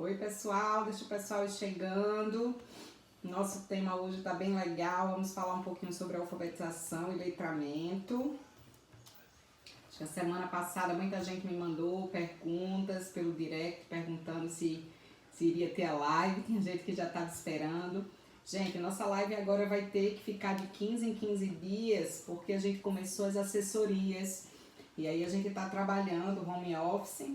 Oi, pessoal, deixa o pessoal ir chegando. Nosso tema hoje tá bem legal. Vamos falar um pouquinho sobre alfabetização e letramento. Acho que a semana passada muita gente me mandou perguntas pelo direct, perguntando se iria ter a live. Tem gente que já estava esperando. Gente, nossa live agora vai ter que ficar de 15 em 15 dias, porque a gente começou as assessorias. E aí a gente está trabalhando home office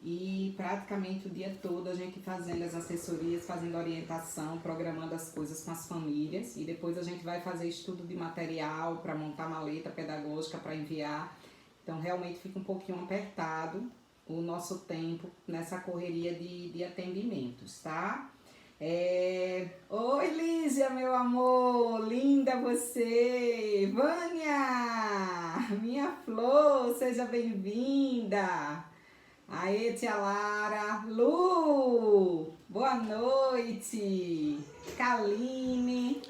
e praticamente o dia todo a gente fazendo as assessorias, fazendo orientação, programando as coisas com as famílias. E depois a gente vai fazer estudo de material para montar maleta pedagógica para enviar. Então realmente fica um pouquinho apertado o nosso tempo nessa correria de atendimentos, tá? Oi, Lígia, meu amor, linda você! Vânia, minha flor, seja bem-vinda! Aê, tia Lara! Lu, boa noite! Kaline,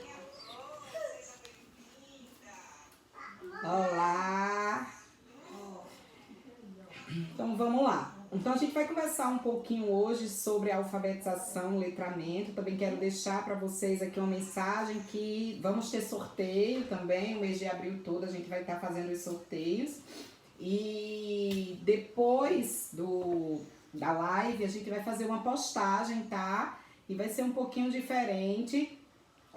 olá! Então vamos lá. Então a gente vai conversar um pouquinho hoje sobre alfabetização, letramento. Também quero deixar para vocês aqui uma mensagem que vamos ter sorteio também, o mês de abril todo a gente vai estar fazendo os sorteios. E depois da live a gente vai fazer uma postagem, tá? E vai ser um pouquinho diferente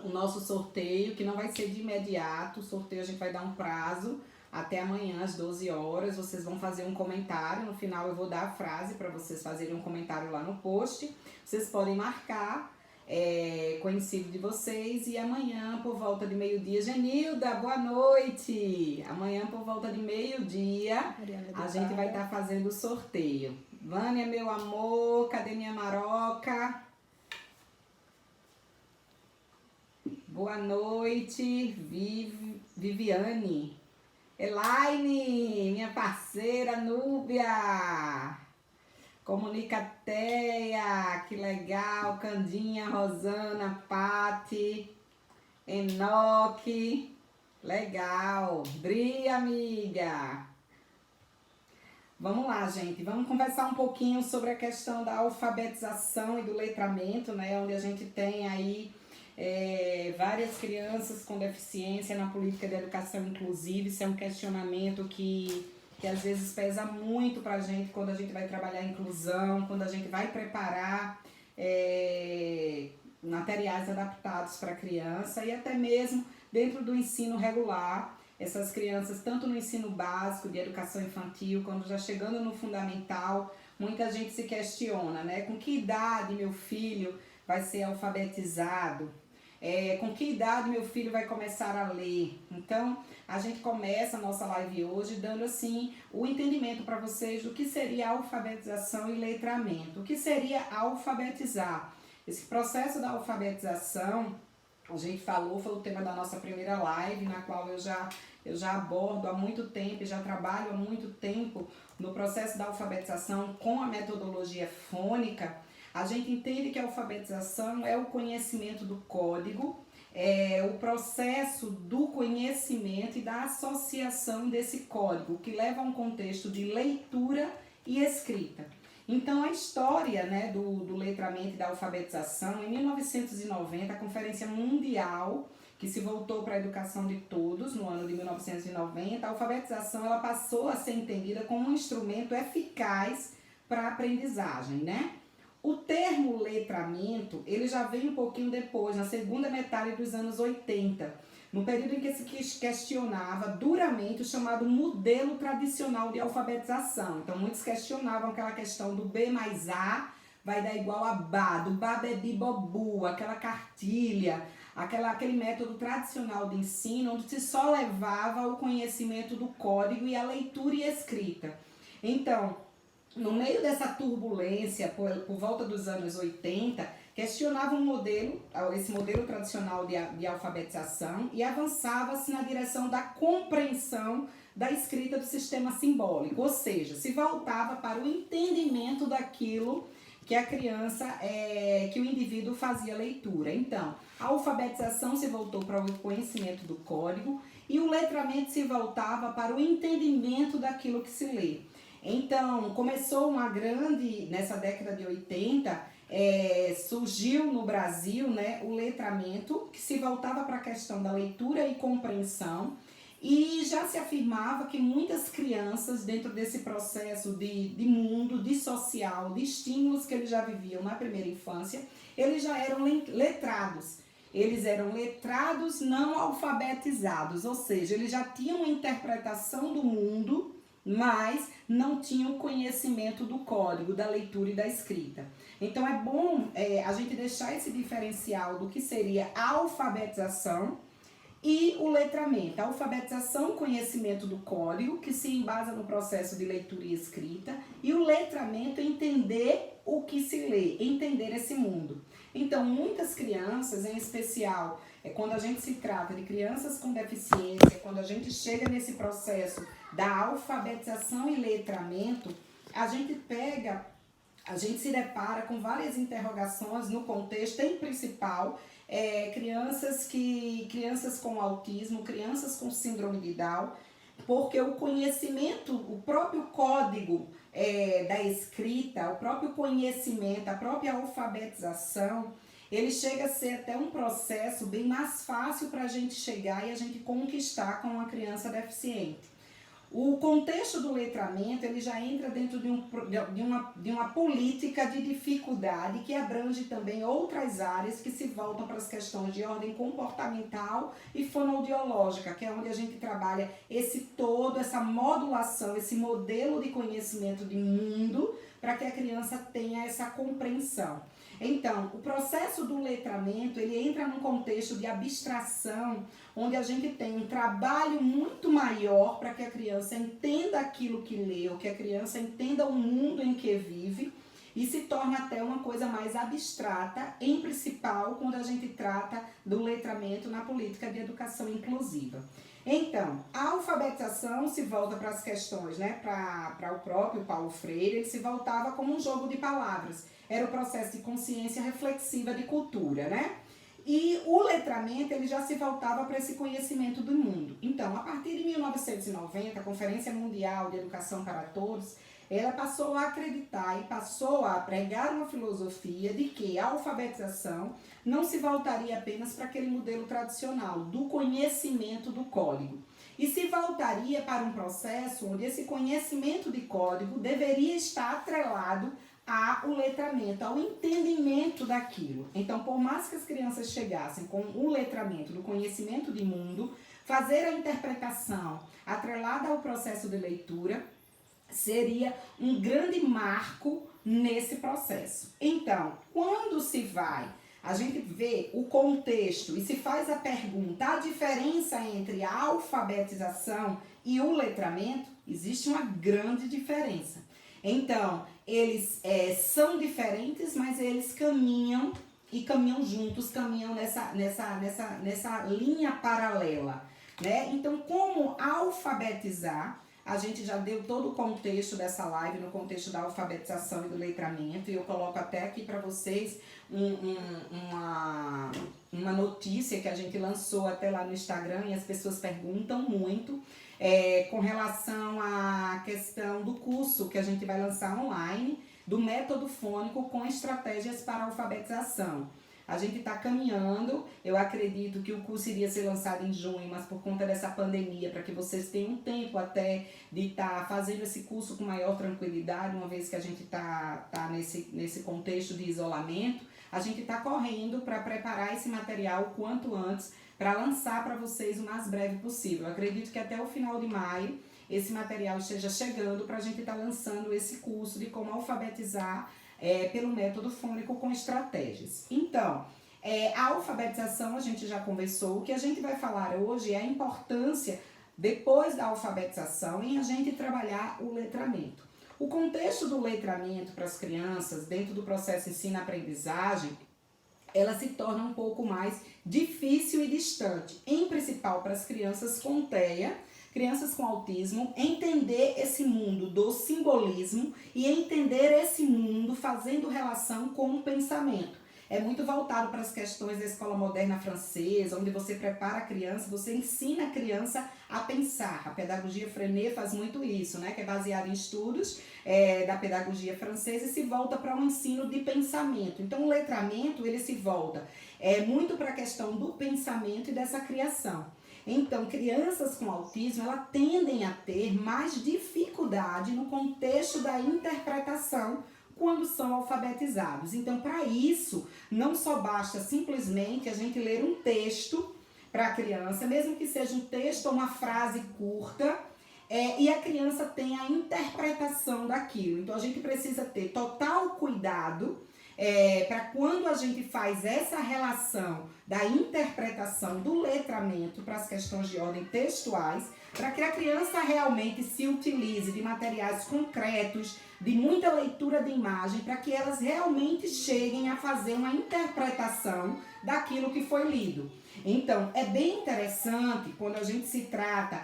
o nosso sorteio, que não vai ser de imediato. O sorteio a gente vai dar um prazo até amanhã às 12 horas, vocês vão fazer um comentário, no final eu vou dar a frase para vocês fazerem um comentário lá no post, vocês podem marcar conhecido de vocês e amanhã por volta de meio-dia, Genilda, boa noite! Amanhã por volta de meio-dia a gente vai estar fazendo o sorteio. Vânia, meu amor, cadê minha maroca? Boa noite, Viviane. Elaine, minha parceira, Núbia, Comunicateia, que legal, Candinha, Rosana, Pati, Enoque, legal, Dri, amiga. Vamos lá, gente, vamos conversar um pouquinho sobre a questão da alfabetização e do letramento, né, onde a gente tem aí várias crianças com deficiência na política de educação inclusiva. Isso é um questionamento que às vezes pesa muito pra gente quando a gente vai trabalhar inclusão, quando a gente vai preparar materiais adaptados para a criança e até mesmo dentro do ensino regular. Essas crianças, tanto no ensino básico de educação infantil, quando já chegando no fundamental, muita gente se questiona, né? Com que idade meu filho vai ser alfabetizado? Com que idade meu filho vai começar a ler? Então, a gente começa a nossa live hoje dando assim o entendimento para vocês do que seria alfabetização e letramento. O que seria alfabetizar? Esse processo da alfabetização, a gente foi o tema da nossa primeira live, na qual eu já abordo há muito tempo, já trabalho há muito tempo no processo da alfabetização com a metodologia fônica. A gente entende que a alfabetização é o conhecimento do código, é o processo do conhecimento e da associação desse código, que leva a um contexto de leitura e escrita. Então, a história, né, do letramento e da alfabetização, em 1990, a Conferência Mundial, que se voltou para a educação de todos, no ano de 1990, a alfabetização ela passou a ser entendida como um instrumento eficaz para a aprendizagem, né? O termo letramento, ele já veio um pouquinho depois, na segunda metade dos anos 80, no período em que se questionava duramente o chamado modelo tradicional de alfabetização. Então, muitos questionavam aquela questão do B mais A vai dar igual a Bá, do Babebi Bobu, aquela cartilha, aquele método tradicional de ensino, onde se só levava o conhecimento do código e a leitura e escrita. Então, no meio dessa turbulência, por volta dos anos 80, questionava esse modelo tradicional de alfabetização e avançava-se na direção da compreensão da escrita do sistema simbólico, ou seja, se voltava para o entendimento daquilo que a criança, que o indivíduo fazia leitura. Então, a alfabetização se voltou para o conhecimento do código e o letramento se voltava para o entendimento daquilo que se lê. Então, começou nessa década de 80, surgiu no Brasil, né, o letramento, que se voltava para a questão da leitura e compreensão, e já se afirmava que muitas crianças, dentro desse processo de mundo, de social, de estímulos que eles já viviam na primeira infância, eles já eram letrados. Eles eram letrados não alfabetizados, ou seja, eles já tinham uma interpretação do mundo, mas não tinham conhecimento do código, da leitura e da escrita. Então é bom a gente deixar esse diferencial do que seria a alfabetização e o letramento. A alfabetização, conhecimento do código, que se embasa no processo de leitura e escrita, e o letramento, entender o que se lê, entender esse mundo. Então, muitas crianças, em especial, quando a gente se trata de crianças com deficiência, quando a gente chega nesse processo da alfabetização e letramento, a gente se depara com várias interrogações no contexto, em principal, crianças com autismo, crianças com síndrome de Down, porque o conhecimento, o próprio código da escrita, o próprio conhecimento, a própria alfabetização, ele chega a ser até um processo bem mais fácil para a gente chegar e a gente conquistar com uma criança deficiente. O contexto do letramento, ele já entra dentro de uma política de dificuldade que abrange também outras áreas que se voltam para as questões de ordem comportamental e fonoaudiológica, que é onde a gente trabalha essa modulação, esse modelo de conhecimento de mundo, para que a criança tenha essa compreensão. Então, o processo do letramento, ele entra num contexto de abstração, onde a gente tem um trabalho muito maior para que a criança entenda aquilo que leu, que a criança entenda o mundo em que vive, e se torna até uma coisa mais abstrata, em principal quando a gente trata do letramento na política de educação inclusiva. Então, a alfabetização se volta para as questões, né, para o próprio Paulo Freire, ele se voltava como um jogo de palavras. Era o processo de consciência reflexiva de cultura, né? E o letramento, ele já se voltava para esse conhecimento do mundo. Então, a partir de 1990, a Conferência Mundial de Educação para Todos, ela passou a acreditar e passou a pregar uma filosofia de que a alfabetização não se voltaria apenas para aquele modelo tradicional do conhecimento do código, e se voltaria para um processo onde esse conhecimento de código deveria estar atrelado ao letramento, ao entendimento daquilo. Então, por mais que as crianças chegassem com o letramento do conhecimento de mundo, fazer a interpretação atrelada ao processo de leitura seria um grande marco nesse processo. Então, quando a gente vê o contexto e se faz a pergunta, a diferença entre a alfabetização e o letramento, existe uma grande diferença. Então, eles são diferentes, mas eles caminham juntos, caminham nessa linha paralela, né? Então, como alfabetizar? A gente já deu todo o contexto dessa live, no contexto da alfabetização e do letramento, e eu coloco até aqui para vocês uma notícia que a gente lançou até lá no Instagram, e as pessoas perguntam muito, com relação à questão do curso que a gente vai lançar online, do método fônico com estratégias para alfabetização. A gente está caminhando, eu acredito que o curso iria ser lançado em junho, mas por conta dessa pandemia, para que vocês tenham tempo até de estar fazendo esse curso com maior tranquilidade, uma vez que a gente tá nesse contexto de isolamento, a gente está correndo para preparar esse material o quanto antes, para lançar para vocês o mais breve possível. Eu acredito que até o final de maio esse material esteja chegando para a gente estar lançando esse curso de como alfabetizar pelo método fônico com estratégias. Então, a alfabetização a gente já conversou. O que a gente vai falar hoje é a importância, depois da alfabetização, em a gente trabalhar o letramento. O contexto do letramento para as crianças, dentro do processo ensino-aprendizagem, ela se torna um pouco mais difícil e distante, em principal para as crianças com TEA, crianças com autismo, entender esse mundo do simbolismo e entender esse mundo fazendo relação com o pensamento. é muito voltado para as questões da escola moderna francesa, onde você prepara a criança, você ensina a criança a pensar. A pedagogia Freinet faz muito isso, né? Que é baseada em estudos da pedagogia francesa e se volta para um ensino de pensamento. Então, o letramento, ele se volta muito para a questão do pensamento e dessa criação. Então, crianças com autismo, elas tendem a ter mais dificuldade no contexto da interpretação quando são alfabetizados. Então, para isso, não só basta simplesmente a gente ler um texto para a criança, mesmo que seja um texto ou uma frase curta, e a criança tem a interpretação daquilo. Então, a gente precisa ter total cuidado para quando a gente faz essa relação da interpretação do letramento para as questões de ordem textuais, para que a criança realmente se utilize de materiais concretos, de muita leitura de imagem, para que elas realmente cheguem a fazer uma interpretação daquilo que foi lido. Então, é bem interessante quando a gente se trata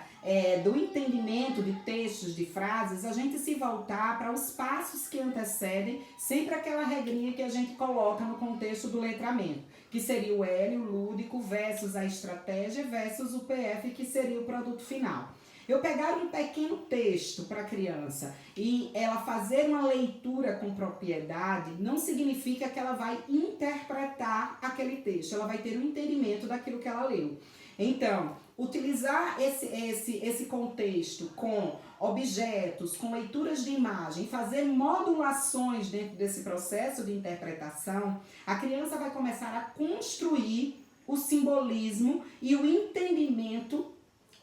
do entendimento de textos, de frases, a gente se voltar para os passos que antecedem sempre aquela regrinha que a gente coloca no contexto do letramento, que seria o L, o lúdico, versus a estratégia, versus o PF, que seria o produto final. Eu pegar um pequeno texto para a criança e ela fazer uma leitura com propriedade, não significa que ela vai interpretar aquele texto, ela vai ter um entendimento daquilo que ela leu. Então, utilizar esse contexto com objetos, com leituras de imagem, fazer modulações dentro desse processo de interpretação, a criança vai começar a construir o simbolismo e o entendimento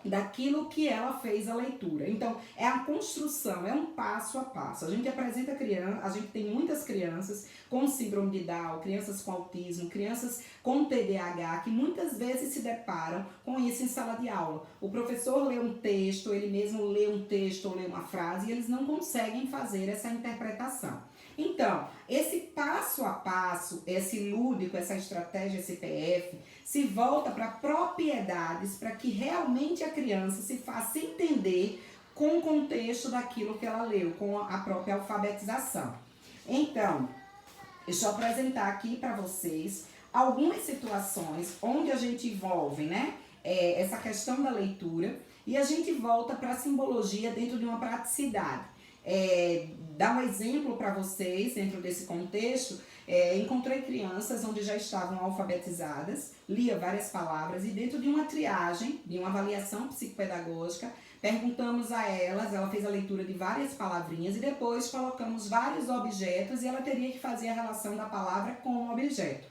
daquilo que ela fez a leitura. Então, é a construção, é um passo a passo. A gente apresenta criança, a gente tem muitas crianças com síndrome de Down, crianças com autismo, crianças com TDAH, que muitas vezes se deparam com isso em sala de aula. O professor lê um texto, ele mesmo lê um texto ou lê uma frase e eles não conseguem fazer essa interpretação. Então, esse passo a passo, esse lúdico, essa estratégia, esse PF, se volta para propriedades para que realmente a criança se faça entender com o contexto daquilo que ela leu, com a própria alfabetização. Então, deixa eu apresentar aqui para vocês algumas situações onde a gente envolve, né, essa questão da leitura e a gente volta para a simbologia dentro de uma praticidade. Dar um exemplo para vocês dentro desse contexto. Encontrei crianças onde já estavam alfabetizadas, lia várias palavras e dentro de uma triagem, de uma avaliação psicopedagógica, perguntamos a elas, ela fez a leitura de várias palavrinhas e depois colocamos vários objetos e ela teria que fazer a relação da palavra com o objeto.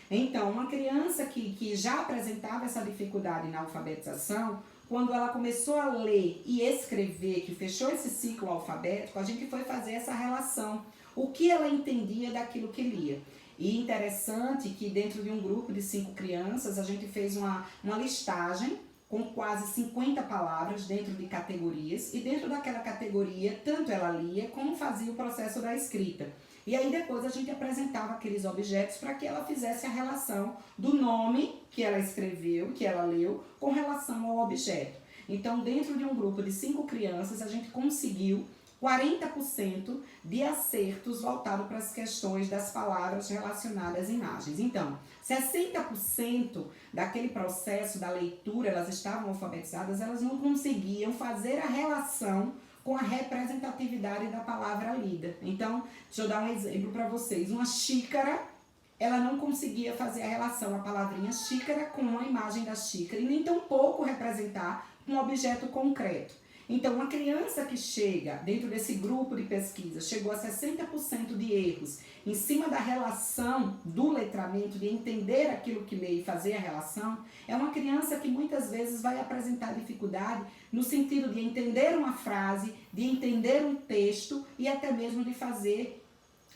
Então, uma criança que já apresentava essa dificuldade na alfabetização, quando ela começou a ler e escrever, que fechou esse ciclo alfabético, a gente foi fazer essa relação, o que ela entendia daquilo que lia. E interessante que dentro de um grupo de 5 crianças, a gente fez uma listagem com quase 50 palavras dentro de categorias, e dentro daquela categoria, tanto ela lia como fazia o processo da escrita. E aí depois a gente apresentava aqueles objetos para que ela fizesse a relação do nome que ela escreveu, que ela leu, com relação ao objeto. Então, dentro de um grupo de 5 crianças, a gente conseguiu 40% de acertos voltados para as questões das palavras relacionadas às imagens. Então, 60% daquele processo da leitura, elas estavam alfabetizadas, elas não conseguiam fazer a relação com a representatividade da palavra lida. Então, deixa eu dar um exemplo para vocês. Uma xícara, ela não conseguia fazer a relação, a palavrinha xícara, com a imagem da xícara, e nem tampouco representar um objeto concreto. Então, uma criança que chega dentro desse grupo de pesquisa, chegou a 60% de erros em cima da relação do letramento, de entender aquilo que lê e fazer a relação, é uma criança que muitas vezes vai apresentar dificuldade no sentido de entender uma frase, de entender um texto e até mesmo de fazer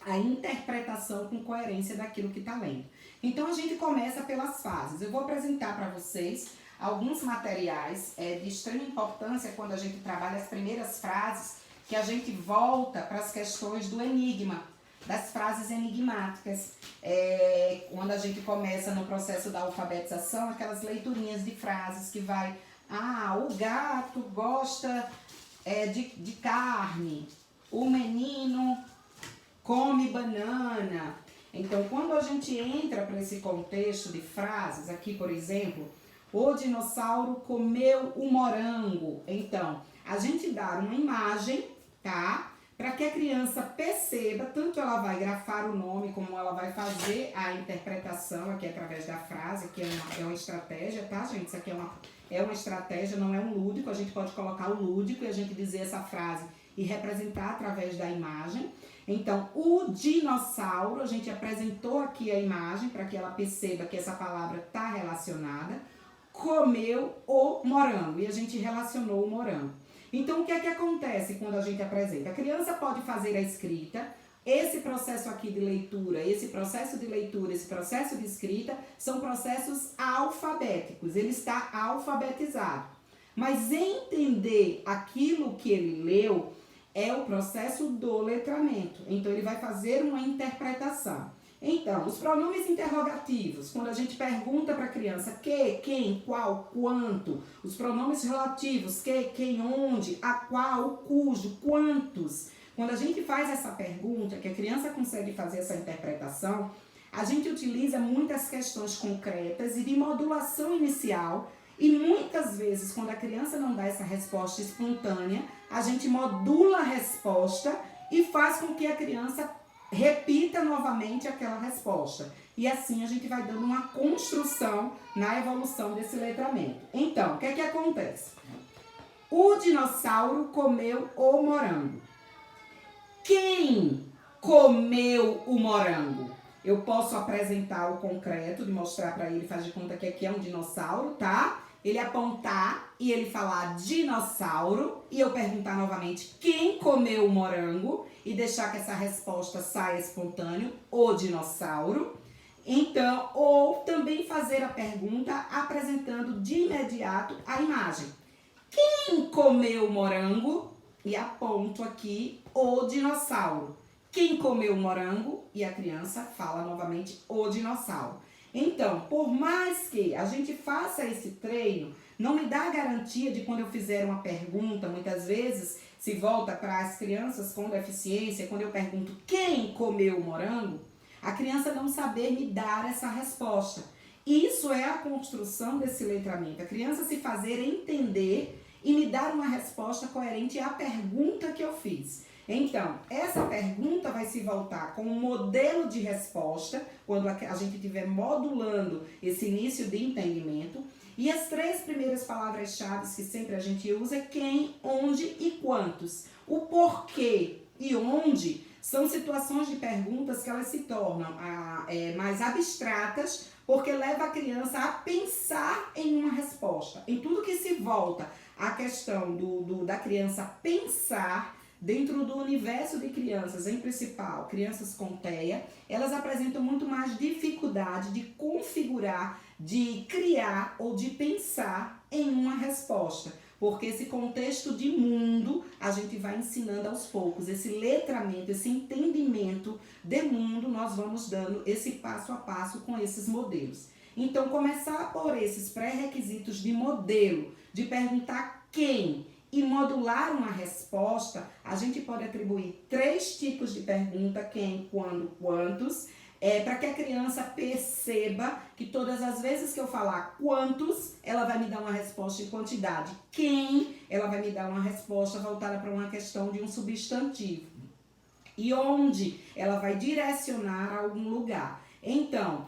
a interpretação com coerência daquilo que está lendo. Então, a gente começa pelas fases. Eu vou apresentar para vocês alguns materiais de extrema importância quando a gente trabalha as primeiras frases, que a gente volta para as questões do enigma, das frases enigmáticas. Quando a gente começa no processo da alfabetização, aquelas leiturinhas de frases que vai, o gato gosta de carne, o menino come banana. Então, quando a gente entra para esse contexto de frases, aqui, por exemplo, o dinossauro comeu o morango. Então, a gente dá uma imagem, tá? Para que a criança perceba, tanto ela vai grafar o nome, como ela vai fazer a interpretação aqui através da frase, que é uma estratégia, tá, gente? Isso aqui é uma estratégia, não é um lúdico. A gente pode colocar o lúdico e a gente dizer essa frase e representar através da imagem. Então, o dinossauro, a gente apresentou aqui a imagem para que ela perceba que essa palavra está relacionada. Comeu o morango e a gente relacionou o morango. Então, o que é que acontece quando a gente apresenta? A criança pode fazer a escrita. Esse processo aqui de leitura, esse processo de escrita são processos alfabéticos. Ele está alfabetizado. Mas entender aquilo que ele leu é o processo do letramento. Então, ele vai fazer uma interpretação. Então, os pronomes interrogativos, quando a gente pergunta para a criança que, quem, qual, quanto. Os pronomes relativos, que, quem, onde, a qual, cujo, quantos. Quando a gente faz essa pergunta, que a criança consegue fazer essa interpretação, a gente utiliza muitas questões concretas e de modulação inicial. E muitas vezes, quando a criança não dá essa resposta espontânea, a gente modula a resposta e faz com que a criança repita novamente aquela resposta. E assim a gente vai dando uma construção na evolução desse letramento. Então, o que é que acontece? O dinossauro comeu o morango. Quem comeu o morango? Eu posso apresentar o concreto, de mostrar para ele, faz de conta que aqui é um dinossauro, tá? Ele apontar e ele falar dinossauro e eu perguntar novamente quem comeu o morango e deixar que essa resposta saia espontâneo, o dinossauro. Então, ou também fazer a pergunta apresentando de imediato a imagem. Quem comeu o morango? E aponto aqui o dinossauro. Quem comeu o morango? E a criança fala novamente o dinossauro. Então, por mais que a gente faça esse treino, não me dá garantia de quando eu fizer uma pergunta, muitas vezes, se volta para as crianças com deficiência, quando eu pergunto quem comeu o morango, a criança não saber me dar essa resposta. Isso é a construção desse letramento, a criança se fazer entender e me dar uma resposta coerente à pergunta que eu fiz. Então, essa pergunta vai se voltar com um modelo de resposta, quando a gente estiver modulando esse início de entendimento. E as 3 primeiras palavras-chave que sempre a gente usa é quem, onde e quantos. O porquê e onde são situações de perguntas que elas se tornam mais abstratas, porque leva a criança a pensar em uma resposta. Em tudo que se volta à questão da criança pensar, dentro do universo de crianças, em principal, crianças com TEA, elas apresentam muito mais dificuldade de configurar, de criar ou de pensar em uma resposta. Porque esse contexto de mundo, a gente vai ensinando aos poucos. Esse letramento, esse entendimento de mundo, nós vamos dando esse passo a passo com esses modelos. Então, começar por esses pré-requisitos de modelo, de perguntar quem, e modular uma resposta, a gente pode atribuir 3 tipos de pergunta, quem, quando, quantos, para que a criança perceba que todas as vezes que eu falar quantos, ela vai me dar uma resposta em quantidade. Quem, ela vai me dar uma resposta voltada para uma questão de um substantivo. E onde, ela vai direcionar a algum lugar. Então,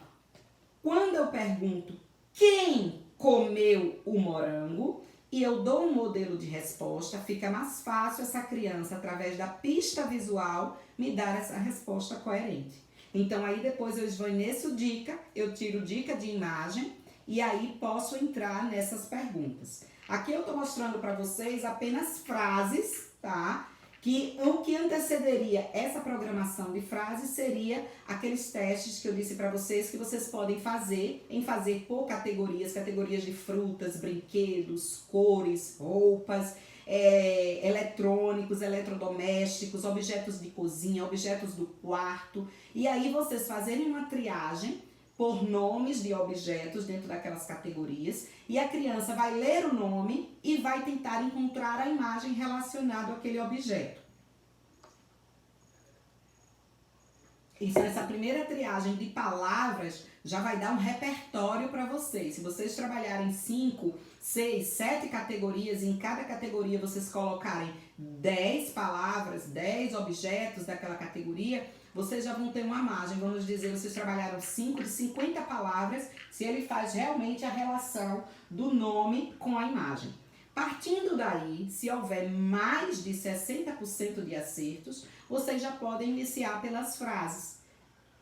quando eu pergunto quem comeu o morango, e eu dou um modelo de resposta, fica mais fácil essa criança, através da pista visual, me dar essa resposta coerente. Então, aí depois eu esvaneço dica, eu tiro dica de imagem e aí posso entrar nessas perguntas. Aqui eu tô mostrando para vocês apenas frases, tá? Que o que antecederia essa programação de frases seria aqueles testes que eu disse para vocês que vocês podem fazer por categorias de frutas, brinquedos, cores, roupas, eletrônicos, eletrodomésticos, objetos de cozinha, objetos do quarto. E aí vocês fazerem uma triagem por nomes de objetos dentro daquelas categorias e a criança vai ler o nome e vai tentar encontrar a imagem relacionada àquele objeto. Então, essa primeira triagem de palavras já vai dar um repertório para vocês. Se vocês trabalharem 5, 6, 7 categorias, e em cada categoria vocês colocarem 10 palavras, 10 objetos daquela categoria, vocês já vão ter uma margem. Vamos dizer, vocês trabalharam 5 de 50 palavras, se ele faz realmente a relação do nome com a imagem. Partindo daí, se houver mais de 60% de acertos, vocês já podem iniciar pelas frases.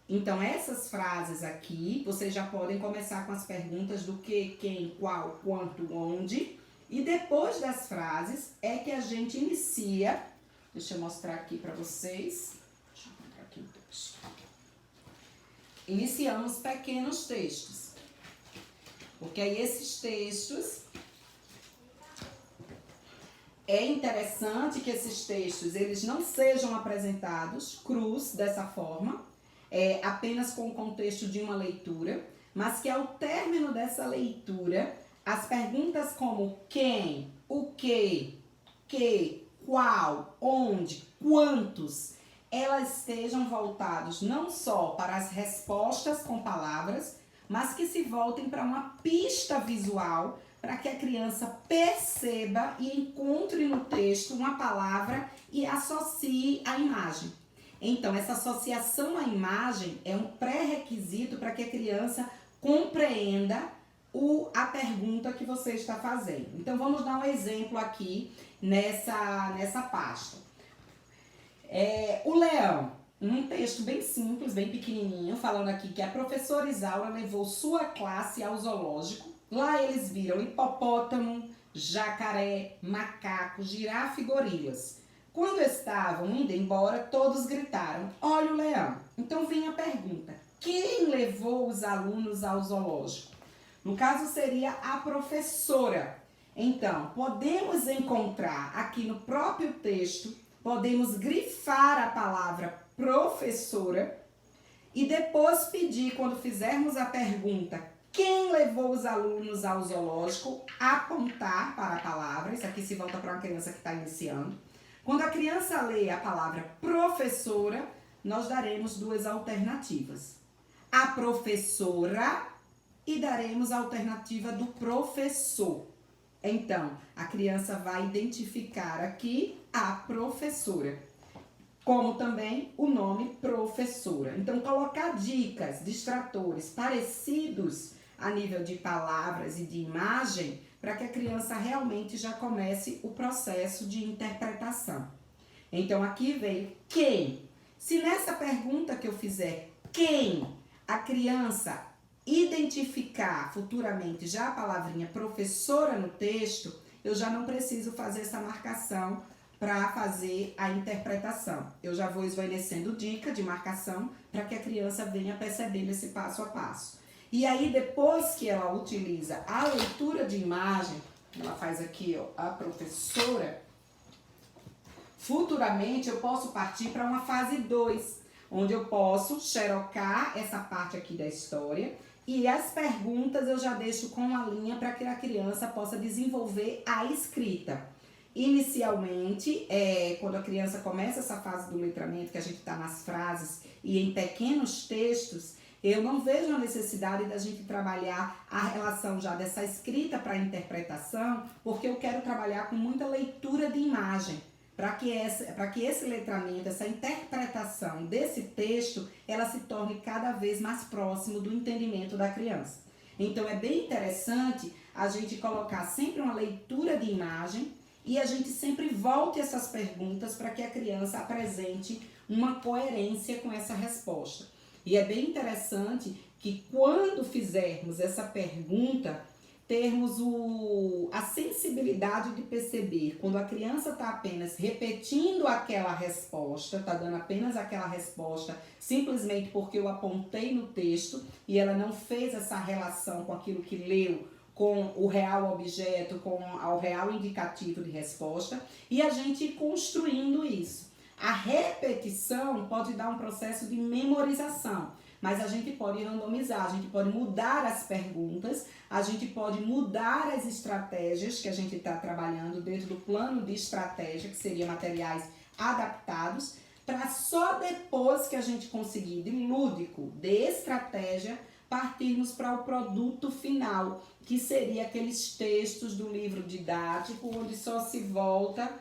Então, essas frases aqui, vocês já podem começar com as perguntas do que, quem, qual, quanto, onde. E depois das frases é que a gente inicia. Deixa eu mostrar aqui para vocês. Deixa eu encontrar aqui o texto. Iniciamos pequenos textos. Porque aí esses textos... É interessante que esses textos eles não sejam apresentados crus dessa forma, apenas com o contexto de uma leitura, mas que ao término dessa leitura, as perguntas como quem, o que, qual, onde, quantos, elas estejam voltadas não só para as respostas com palavras, mas que se voltem para uma pista visual para que a criança perceba e encontre no texto uma palavra e associe à imagem. Então, essa associação à imagem é um pré-requisito para que a criança compreenda a pergunta que você está fazendo. Então, vamos dar um exemplo aqui nessa pasta. O leão, um texto bem simples, bem pequenininho, falando aqui que a professora Isaura levou sua classe ao zoológico. Lá eles viram hipopótamo, jacaré, macaco, girafa e gorilas. Quando estavam indo embora, todos gritaram, olha o leão. Então vem a pergunta, quem levou os alunos ao zoológico? No caso seria a professora. Então, podemos encontrar aqui no próprio texto, podemos grifar a palavra professora e depois pedir, quando fizermos a pergunta, quem levou os alunos ao zoológico, apontar para a palavra. Isso aqui se volta para uma criança que está iniciando. Quando a criança lê a palavra professora, nós daremos duas alternativas. A professora e daremos a alternativa do professor. Então, a criança vai identificar aqui a professora, como também o nome professora. Então, colocar dicas, distratores parecidos a nível de palavras e de imagem, para que a criança realmente já comece o processo de interpretação. Então, aqui veio quem. Se nessa pergunta que eu fizer quem, a criança identificar futuramente já a palavrinha professora no texto, eu já não preciso fazer essa marcação para fazer a interpretação. Eu já vou esvaecendo dica de marcação para que a criança venha percebendo esse passo a passo. E aí, depois que ela utiliza a leitura de imagem, ela faz aqui, ó, a professora, futuramente eu posso partir para uma fase 2, onde eu posso xerocar essa parte aqui da história e as perguntas eu já deixo com a linha para que a criança possa desenvolver a escrita. Inicialmente, quando a criança começa essa fase do letramento, que a gente está nas frases e em pequenos textos, eu não vejo a necessidade da gente trabalhar a relação já dessa escrita para a interpretação, porque eu quero trabalhar com muita leitura de imagem, para que esse letramento, essa interpretação desse texto, ela se torne cada vez mais próximo do entendimento da criança. Então, é bem interessante a gente colocar sempre uma leitura de imagem e a gente sempre volte essas perguntas para que a criança apresente uma coerência com essa resposta. E é bem interessante que quando fizermos essa pergunta, termos a sensibilidade de perceber quando a criança está apenas repetindo aquela resposta, está dando apenas aquela resposta simplesmente porque eu apontei no texto e ela não fez essa relação com aquilo que leu, com o real objeto, com o real indicativo de resposta, e a gente construindo isso. A repetição pode dar um processo de memorização, mas a gente pode randomizar, a gente pode mudar as perguntas, a gente pode mudar as estratégias que a gente está trabalhando dentro do plano de estratégia, que seria materiais adaptados, para só depois que a gente conseguir de lúdico, de estratégia, partirmos para o produto final, que seria aqueles textos do livro didático, onde só se volta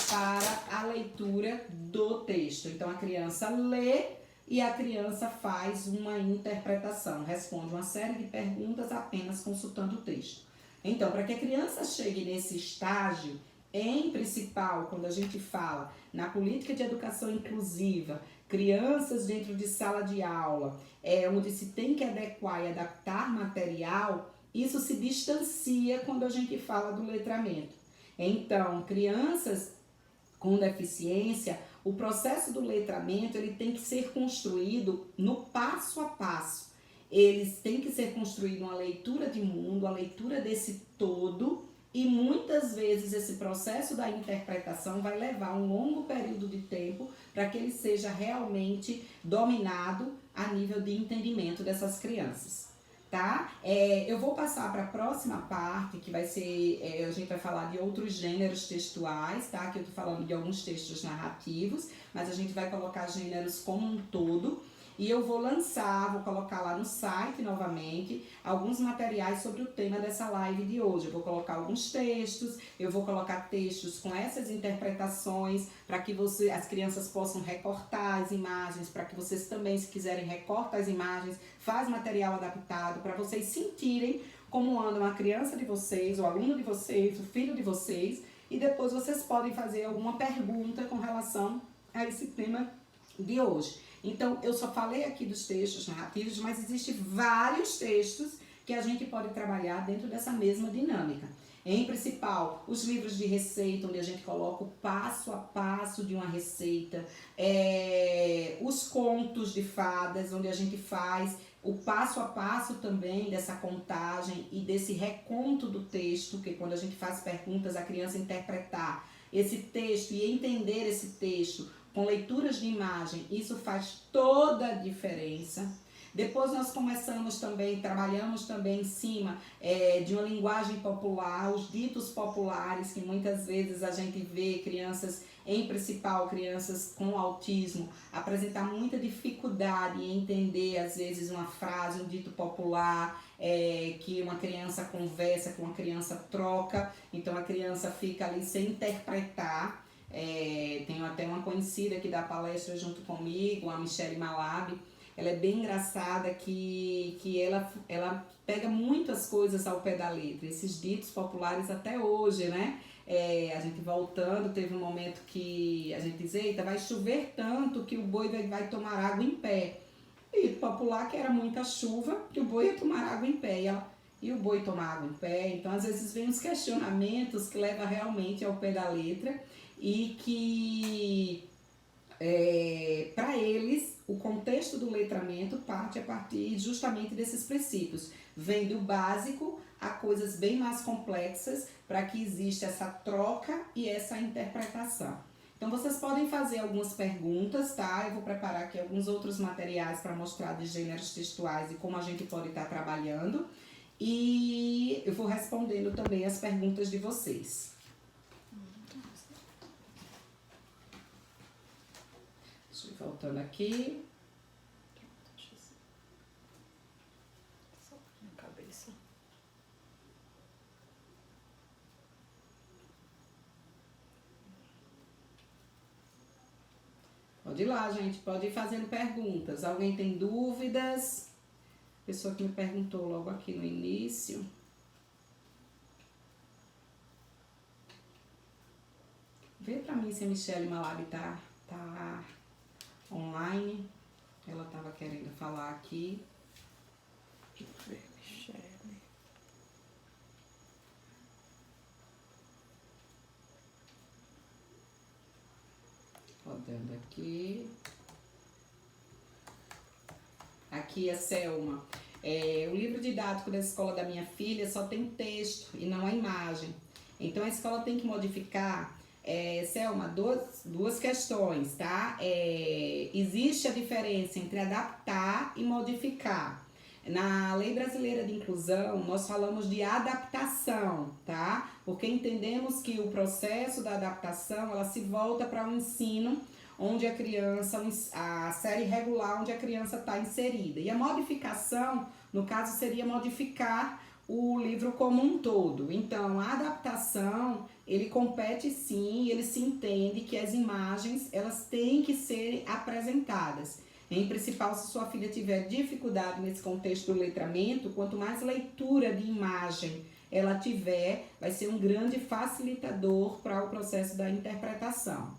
para a leitura do texto. Então a criança lê e a criança faz uma interpretação, responde uma série de perguntas apenas consultando o texto. Então, para que a criança chegue nesse estágio, em principal, quando a gente fala na política de educação inclusiva, crianças dentro de sala de aula, onde se tem que adequar e adaptar material, isso se distancia quando a gente fala do letramento. Então, crianças com deficiência, o processo do letramento ele tem que ser construído no passo a passo. Eles têm que ser construído uma leitura de mundo, a leitura desse todo, e muitas vezes esse processo da interpretação vai levar um longo período de tempo para que ele seja realmente dominado a nível de entendimento dessas crianças. Tá? Eu vou passar para a próxima parte, que vai ser, a gente vai falar de outros gêneros textuais, tá? Que eu tô falando de alguns textos narrativos, mas a gente vai colocar gêneros como um todo. E eu vou colocar lá no site novamente, alguns materiais sobre o tema dessa live de hoje. Eu vou colocar alguns textos, eu vou colocar textos com essas interpretações, para que as crianças possam recortar as imagens, para que vocês também, se quiserem, recortam as imagens, faz material adaptado, para vocês sentirem como anda uma criança de vocês, o aluno de vocês, o filho de vocês, e depois vocês podem fazer alguma pergunta com relação a esse tema de hoje. Então, eu só falei aqui dos textos narrativos, mas existem vários textos que a gente pode trabalhar dentro dessa mesma dinâmica. Em principal, os livros de receita, onde a gente coloca o passo a passo de uma receita, os contos de fadas, onde a gente faz o passo a passo também dessa contagem e desse reconto do texto, que quando a gente faz perguntas, a criança interpretar esse texto e entender esse texto com leituras de imagem, isso faz toda a diferença. Depois nós trabalhamos também em cima de uma linguagem popular, os ditos populares, que muitas vezes a gente vê crianças, em principal crianças com autismo, apresentar muita dificuldade em entender, às vezes, uma frase, um dito popular, que uma criança conversa, que uma criança troca, então a criança fica ali sem interpretar. Tenho até uma conhecida que dá palestra junto comigo, a Michele Malab. Ela é bem engraçada que ela pega muitas coisas ao pé da letra, esses ditos populares até hoje, né? A gente voltando, teve um momento que a gente diz, eita, vai chover tanto que o boi vai tomar água em pé. E popular que era muita chuva, que o boi ia tomar água em pé. E o boi tomar água em pé. Então, às vezes, vem uns questionamentos que levam realmente ao pé da letra e que, para eles, o contexto do letramento parte a partir justamente desses princípios. Vem do básico a coisas bem mais complexas para que exista essa troca e essa interpretação. Então, vocês podem fazer algumas perguntas, tá? Eu vou preparar aqui alguns outros materiais para mostrar de gêneros textuais e como a gente pode estar trabalhando. E eu vou respondendo também as perguntas de vocês. Deixa eu ir voltando aqui. Pode ir lá, gente, pode ir fazendo perguntas. Alguém tem dúvidas? Pessoa que me perguntou logo aqui no início. Vê pra mim se a Michele Malab tá online. Ela tava querendo falar aqui. Deixa eu ver, Michele. Rodando aqui. Aqui a Selma. O livro didático da escola da minha filha só tem texto e não a imagem. Então a escola tem que modificar, Selma, duas questões, tá? Existe a diferença entre adaptar e modificar. Na Lei Brasileira de Inclusão, nós falamos de adaptação, tá? Porque entendemos que o processo da adaptação, ela se volta para um ensino onde a criança, a série regular onde a criança está inserida. E a modificação, no caso, seria modificar o livro como um todo. Então, a adaptação, ele compete sim, ele se entende que as imagens, elas têm que ser apresentadas. Em principal, se sua filha tiver dificuldade nesse contexto do letramento, quanto mais leitura de imagem ela tiver, vai ser um grande facilitador para o processo da interpretação.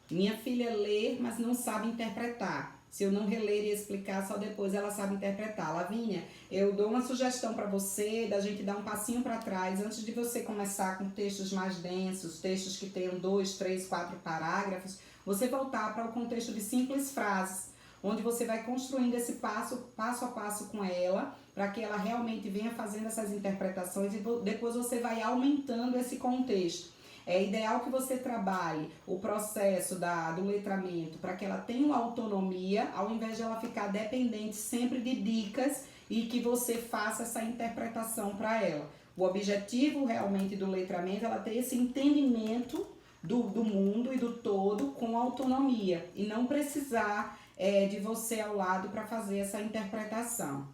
Minha filha lê, mas não sabe interpretar. Se eu não reler e explicar, só depois ela sabe interpretar. Lavínia, eu dou uma sugestão para você, da gente dar um passinho para trás, antes de você começar com textos mais densos, textos que tenham 2, 3, 4 parágrafos, você voltar para o contexto de simples frases, onde você vai construindo esse passo a passo com ela, para que ela realmente venha fazendo essas interpretações e depois você vai aumentando esse contexto. É ideal que você trabalhe o processo do letramento para que ela tenha uma autonomia, ao invés de ela ficar dependente sempre de dicas e que você faça essa interpretação para ela. O objetivo realmente do letramento é ela ter esse entendimento do mundo e do todo com autonomia e não precisar de você ao lado para fazer essa interpretação.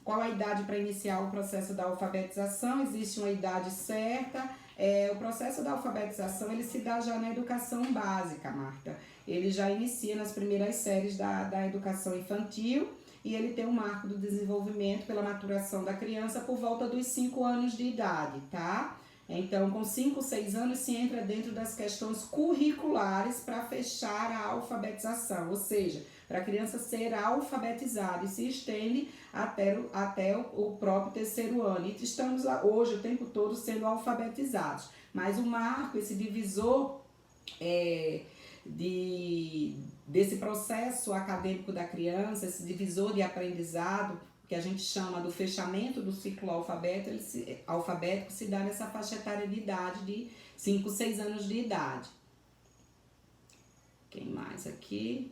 Qual a idade para iniciar o processo da alfabetização? Existe uma idade certa. O processo da alfabetização, ele se dá já na educação básica, Marta. Ele já inicia nas primeiras séries da educação infantil e ele tem um marco do desenvolvimento pela maturação da criança por volta dos 5 anos de idade, tá? Então, com 5, 6 anos se entra dentro das questões curriculares para fechar a alfabetização, ou seja, para a criança ser alfabetizada e se estende até o próprio 3º ano. E estamos lá hoje o tempo todo sendo alfabetizados. Mas o marco, esse divisor desse processo acadêmico da criança, esse divisor de aprendizado, que a gente chama do fechamento do ciclo alfabético, se dá nessa faixa etária de idade de 5, 6 anos de idade. Quem mais aqui?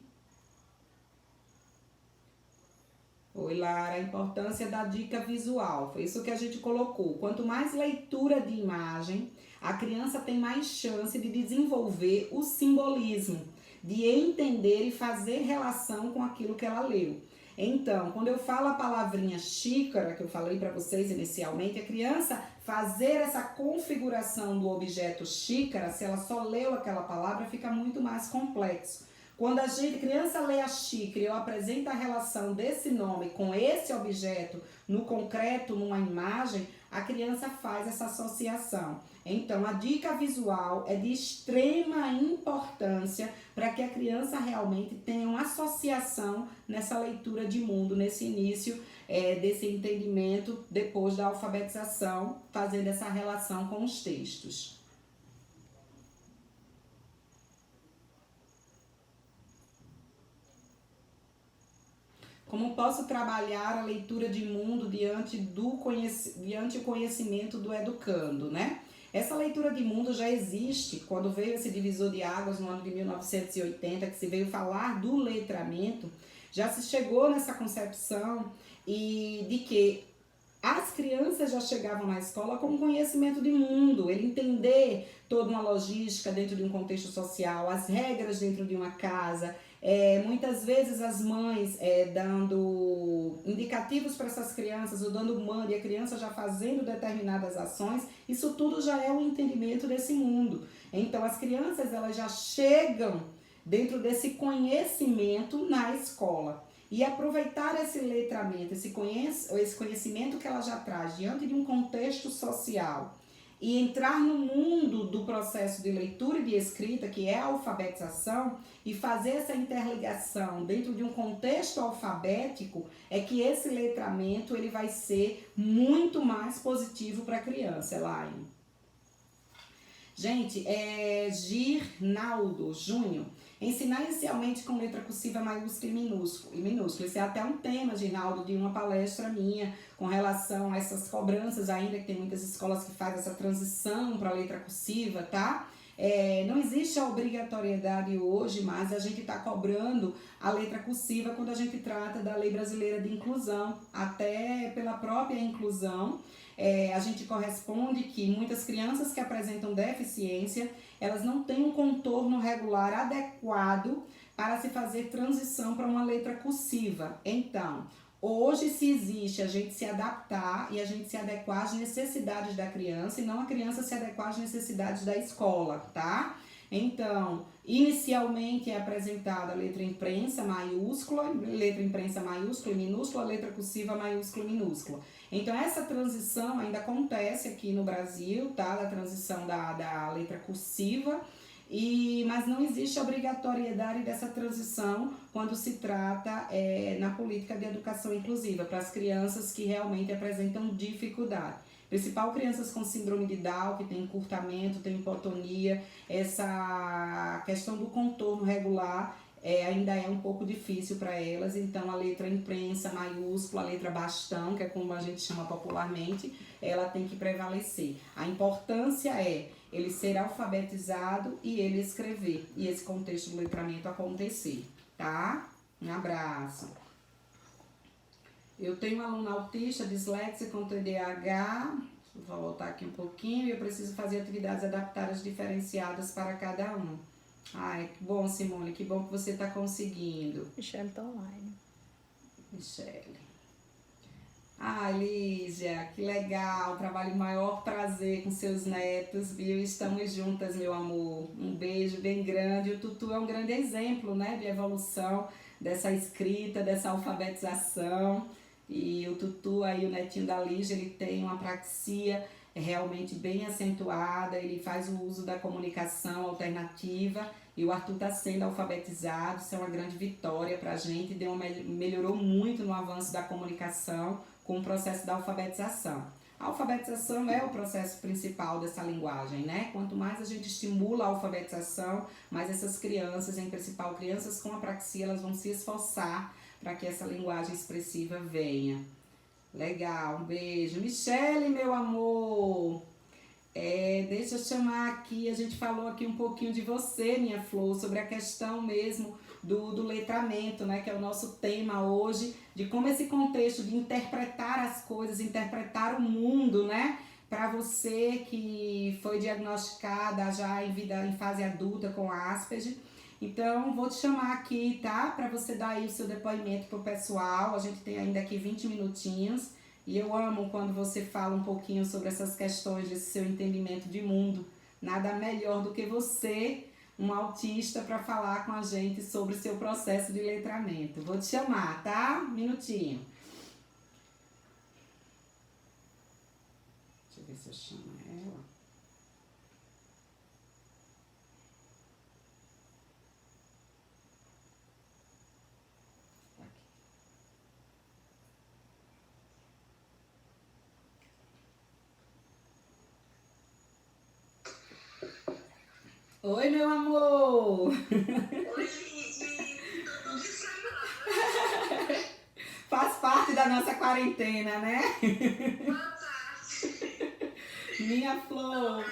Oi, Lara, a importância da dica visual, foi isso que a gente colocou. Quanto mais leitura de imagem, a criança tem mais chance de desenvolver o simbolismo, de entender e fazer relação com aquilo que ela leu. Então, quando eu falo a palavrinha xícara, que eu falei para vocês inicialmente, a criança fazer essa configuração do objeto xícara, se ela só leu aquela palavra, fica muito mais complexo. Quando a criança lê a xícara e eu apresento a relação desse nome com esse objeto no concreto, numa imagem, a criança faz essa associação. Então, a dica visual é de extrema importância para que a criança realmente tenha uma associação nessa leitura de mundo, nesse início desse entendimento, depois da alfabetização, fazendo essa relação com os textos. Como posso trabalhar a leitura de mundo diante o conhecimento do educando, né? Essa leitura de mundo já existe quando veio esse divisor de águas no ano de 1980, que se veio falar do letramento, já se chegou nessa concepção e de que as crianças já chegavam na escola com conhecimento de mundo, ele entender toda uma logística dentro de um contexto social, as regras dentro de uma casa. Muitas vezes as mães dando indicativos para essas crianças, ou dando mando, e a criança já fazendo determinadas ações, isso tudo já é um entendimento desse mundo. Então as crianças elas já chegam dentro desse conhecimento na escola. E aproveitar esse letramento, esse conhecimento que ela já traz diante de um contexto social e entrar no mundo do processo de leitura e de escrita, que é a alfabetização, e fazer essa interligação dentro de um contexto alfabético, é que esse letramento ele vai ser muito mais positivo para a criança, Elaine. Gente, Girnaldo Júnior. Ensinar inicialmente com letra cursiva maiúscula e minúscula. Esse é até um tema, Girnaldo, de uma palestra minha com relação a essas cobranças ainda, que tem muitas escolas que fazem essa transição para a letra cursiva, tá? Não existe a obrigatoriedade hoje, mas a gente está cobrando a letra cursiva quando a gente trata da Lei Brasileira de Inclusão, até pela própria inclusão. a gente corresponde que muitas crianças que apresentam deficiência, elas não têm um contorno regular adequado para se fazer transição para uma letra cursiva. Então, hoje se existe a gente se adaptar e a gente se adequar às necessidades da criança e não a criança se adequar às necessidades da escola, tá? Então, inicialmente é apresentada a letra imprensa maiúscula e minúscula, letra cursiva maiúscula e minúscula. Então, essa transição ainda acontece aqui no Brasil, tá? Da transição da letra cursiva, mas não existe obrigatoriedade dessa transição quando se trata na política de educação inclusiva, para as crianças que realmente apresentam dificuldade. Principal crianças com síndrome de Down, que tem encurtamento, tem hipotonia, essa questão do contorno regular ainda é um pouco difícil para elas, então a letra imprensa maiúscula, a letra bastão, que é como a gente chama popularmente, ela tem que prevalecer. A importância é ele ser alfabetizado e ele escrever, e esse contexto do letramento acontecer, tá? Um abraço. Eu tenho um aluno autista, disléxico com TDAH, vou voltar aqui um pouquinho, e eu preciso fazer atividades adaptadas diferenciadas para cada um. Ai, que bom, Simone, que bom que você está conseguindo. Michelle tá online. Michelle. Ai, Lígia, que legal, trabalho maior prazer com seus netos, viu? Estamos juntas, meu amor. Um beijo bem grande. O Tutu é um grande exemplo, né, de evolução dessa escrita, dessa alfabetização. E o Tutu, aí o netinho da Lígia, ele tem uma apraxia realmente bem acentuada, ele faz o uso da comunicação alternativa e o Arthur está sendo alfabetizado, isso é uma grande vitória para a gente, melhorou muito no avanço da comunicação com o processo da alfabetização. A alfabetização é o processo principal dessa linguagem, né? Quanto mais a gente estimula a alfabetização, mais essas crianças, em principal crianças com apraxia, elas vão se esforçar para que essa linguagem expressiva venha. Legal, um beijo. Michelle, meu amor, deixa eu chamar aqui, a gente falou aqui um pouquinho de você, minha flor, sobre a questão mesmo do letramento, né, que é o nosso tema hoje, de como esse contexto de interpretar as coisas, interpretar o mundo, né, para você que foi diagnosticada já em fase adulta com Asperger. Então, vou te chamar aqui, tá? Para você dar aí o seu depoimento pro pessoal. A gente tem ainda aqui 20 minutinhos. E eu amo quando você fala um pouquinho sobre essas questões, desse seu entendimento de mundo. Nada melhor do que você, um autista, para falar com a gente sobre o seu processo de letramento. Vou te chamar, tá? Minutinho. Deixa eu ver se eu chamo ela. Oi, meu amor! Oi, Lizy! Tô tudo descansada. Faz parte da nossa quarentena, né? Boa tarde. Minha flor,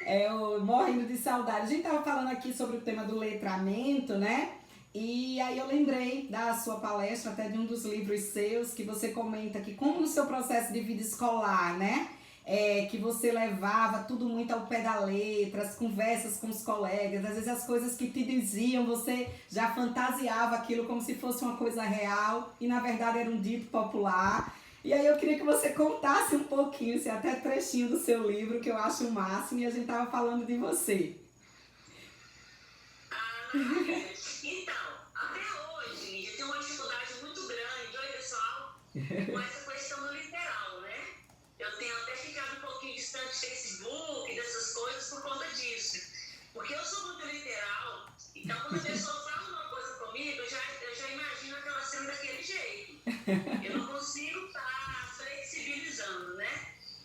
eu morrendo de saudade. A gente tava falando aqui sobre o tema do letramento, né? E aí eu lembrei da sua palestra, até de um dos livros seus, que você comenta que como no seu processo de vida escolar, né? Que você levava tudo muito ao pé da letra, as conversas com os colegas, às vezes as coisas que te diziam, você já fantasiava aquilo como se fosse uma coisa real e na verdade era um dito popular. E aí eu queria que você contasse um pouquinho, se até trechinho do seu livro, que eu acho o máximo, e a gente tava falando de você. Então, até hoje, eu tenho uma dificuldade muito grande, oi pessoal, com essa questão do literal, né? Eu tenho até ficado um pouquinho distante do Facebook, dessas coisas, por conta disso. Porque eu sou muito literal, então quando a pessoa fala uma coisa comigo, eu já imagino aquela cena daquele jeito. Eu não consigo estar flexibilizando, né?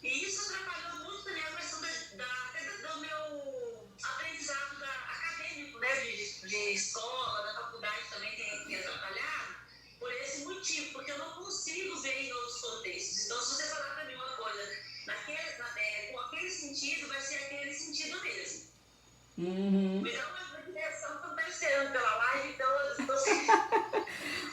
E isso atrapalhou muito também a questão do meu aprendizado acadêmico, né? De escola, da faculdade também tem atrapalhado por esse motivo, porque eu não consigo ver em outros contextos. Então, se você falar para mim uma coisa com aquele sentido, vai ser aquele sentido mesmo. Uhum. Me dá uma direção que eu estou esperando pela live, então eu estou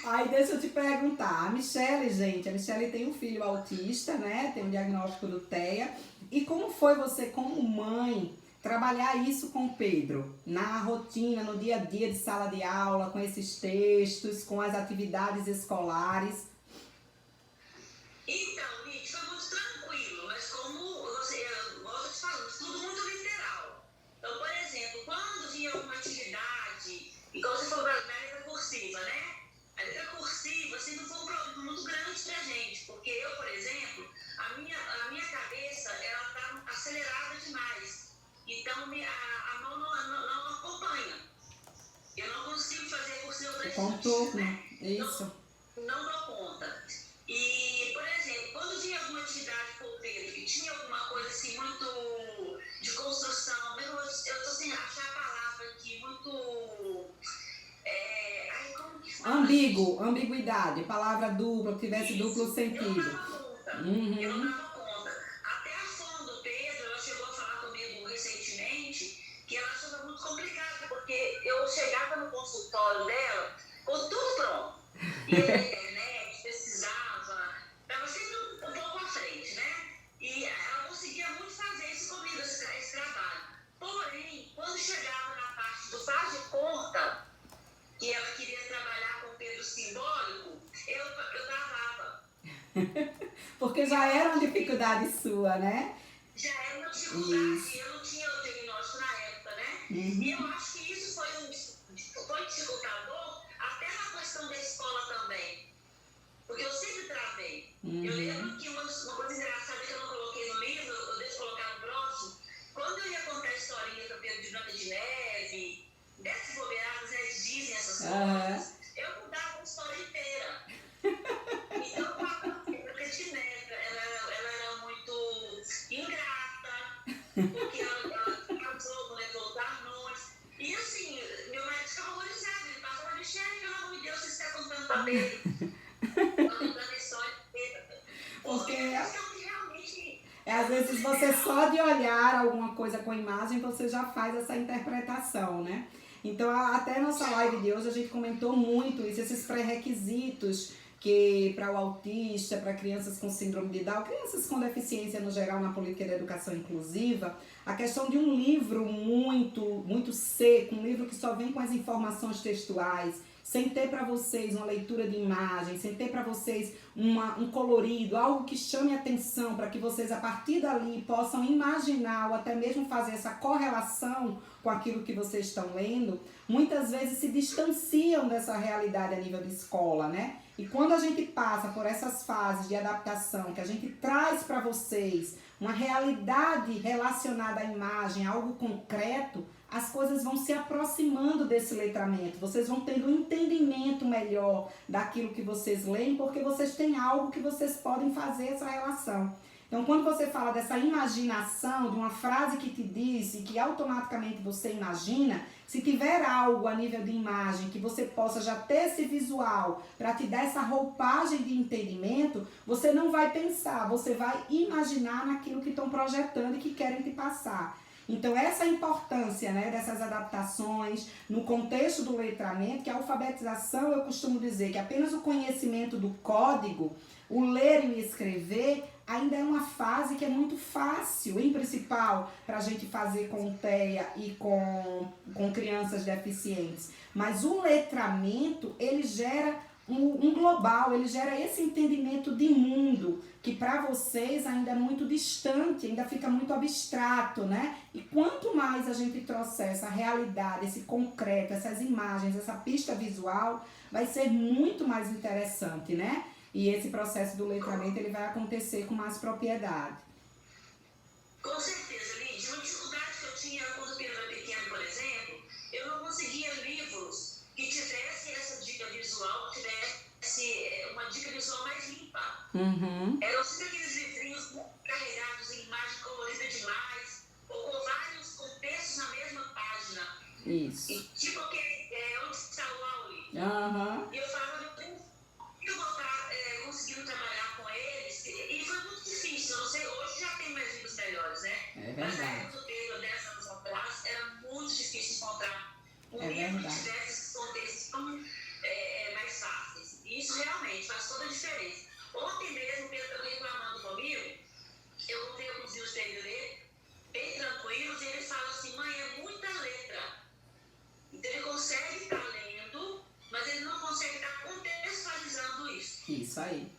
Aí deixa eu te perguntar, a Michele, gente, a Michele tem um filho autista, né? Tem um diagnóstico do TEA. E como foi você, como mãe, trabalhar isso com o Pedro? Na rotina, no dia a dia de sala de aula, com esses textos, com as atividades escolares? Então, Nietzsche, foi muito tranquilo, mas como você, eu gosto de falar, tudo muito literal. Então, por exemplo, quando vinha alguma atividade, e como você falou na letra cursiva, né? A letra cursiva sempre foi um problema muito grande pra gente, porque eu, por exemplo, a minha cabeça, ela tá acelerada demais. Então, a mão não acompanha. Eu não consigo fazer cursiva para Contorno, né? isso. Não dou conta. E, por exemplo, quando tinha alguma atividade com o Pedro, que tinha alguma coisa assim muito de construção, mesmo eu estou sem achar a palavra aqui, muito. Ai, como que fala? Ambiguidade, palavra dupla, que tivesse Isso. duplo sentido. Eu não dava conta. Uhum. Eu não dava conta. Até a fã do Pedro, ela chegou a falar comigo recentemente que ela achava muito complicado, porque eu chegava no consultório dela com tudo pronto. E na internet, pesquisava, estava sempre um pouco à frente, né? E ela conseguia muito fazer isso comigo, esse trabalho. Porém, quando chegava na parte do faz de conta, que ela queria trabalhar com o Pedro simbólico, eu travava. Porque já era uma dificuldade sua, né? Já era uma dificuldade, Isso. eu não tinha o diagnóstico na época, né? Uhum. E eu acho que isso foi dificultador até na questão da escola também. Porque eu sempre travei. Uhum. Eu lembro que uma coisa engraçada que eu não coloquei no livro, eu deixo colocar no próximo, quando eu ia contar a historinha para Pedro de Branca de Neve, dessas bobeadas, eles dizem essas coisas, eu mudava a história inteira. Então, a Branca de Neve, ela era muito ingrata, porque ela casou, não levou Darnones. E assim, meu marido ficava horrorizado, ele passava, Michele, pelo amor de Deus, você está contando para Pedro. Contando a história inteira. Porque realmente. Às vezes você só de olhar alguma coisa com imagem, você já faz essa interpretação, né? Então, até nossa live de hoje, a gente comentou muito isso, esses pré-requisitos que para o autista, para crianças com síndrome de Down, crianças com deficiência no geral na política da educação inclusiva, a questão de um livro muito seco, um livro que só vem com as informações textuais, sem ter para vocês uma leitura de imagem, sem ter para vocês um colorido, algo que chame atenção para que vocês a partir dali possam imaginar ou até mesmo fazer essa correlação com aquilo que vocês estão lendo, muitas vezes se distanciam dessa realidade a nível de escola, né? E quando a gente passa por essas fases de adaptação, que a gente traz para vocês uma realidade relacionada à imagem, algo concreto, as coisas vão se aproximando desse letramento, vocês vão tendo um entendimento melhor daquilo que vocês leem, porque vocês têm algo que vocês podem fazer essa relação. Então, quando você fala dessa imaginação, de uma frase que te diz e que automaticamente você imagina, se tiver algo a nível de imagem que você possa já ter esse visual para te dar essa roupagem de entendimento, você não vai pensar, você vai imaginar naquilo que estão projetando e que querem te passar. Então, essa importância, né, dessas adaptações no contexto do letramento, que a alfabetização, eu costumo dizer que apenas o conhecimento do código, o ler e o escrever, ainda é uma fase que é muito fácil, em principal, para a gente fazer com o TEA e com crianças deficientes. Mas o letramento, ele gera um global, ele gera esse entendimento de mundo, que para vocês ainda é muito distante, ainda fica muito abstrato, né? E quanto mais a gente trouxer essa realidade, esse concreto, essas imagens, essa pista visual, vai ser muito mais interessante, né? E esse processo do letramento, ele vai acontecer com mais propriedade. Com certeza, Lídia. Uma dificuldade que eu tinha quando o Pedro era pequeno, por exemplo, eu não conseguia livros que tivessem essa dica visual, que tivesse uma dica visual mais limpa. Uhum. Eram sempre aqueles livrinhos carregados em imagem colorida demais, ou com vários contextos na mesma página. Isso. E, tipo aquele, onde está o Auli? Aham. E eu falava, meu Deus, eu vou estar conseguindo trabalhar com eles. E foi muito difícil, eu não sei, hoje já tem mais livros melhores, né? É Mas na verdade. época do Pedro, 10 anos atrás, era muito difícil encontrar um É livro verdade. que tivesse esses contextos tão mais fáceis. filhos têm ler bem tranquilos, e eles falam assim, mãe, é muita letra. Então ele consegue estar lendo, mas ele não consegue estar contextualizando isso. Isso aí.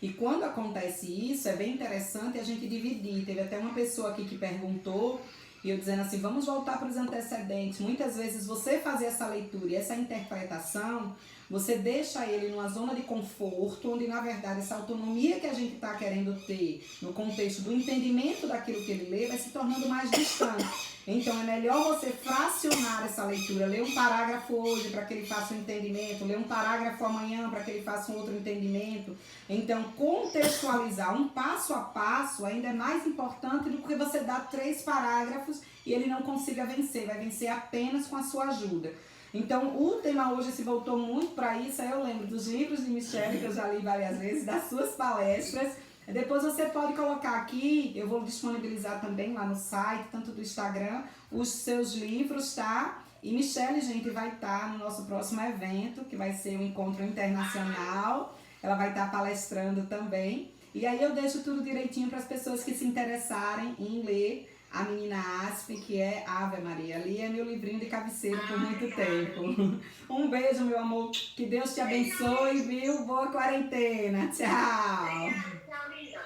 E quando acontece isso, é bem interessante a gente dividir. Teve até uma pessoa aqui que perguntou, e eu dizendo assim, vamos voltar para os antecedentes. Muitas vezes você fazer essa leitura e essa interpretação, você deixa ele numa zona de conforto, onde na verdade essa autonomia que a gente está querendo ter no contexto do entendimento daquilo que ele lê vai se tornando mais distante. Então é melhor você fracionar essa leitura, ler um parágrafo hoje para que ele faça um entendimento, ler um parágrafo amanhã para que ele faça um outro entendimento. Então contextualizar um passo a passo ainda é mais importante do que você dar 3 parágrafos e ele não consiga vencer, vai vencer apenas com a sua ajuda. Então, o tema hoje se voltou muito para isso. Aí eu lembro dos livros de Michele, que eu já li várias vezes, das suas palestras. Depois você pode colocar aqui, eu vou disponibilizar também lá no site, tanto do Instagram, os seus livros, tá? E Michele, gente, vai estar no nosso próximo evento, que vai ser um encontro internacional. Ela vai estar palestrando também. E aí eu deixo tudo direitinho para as pessoas que se interessarem em ler A Menina Asp, que é Ave Maria. Ali é meu livrinho de cabeceira por muito tempo. Um beijo, meu amor. Que Deus te abençoe, viu? Boa quarentena. Tchau. Tchau, linda.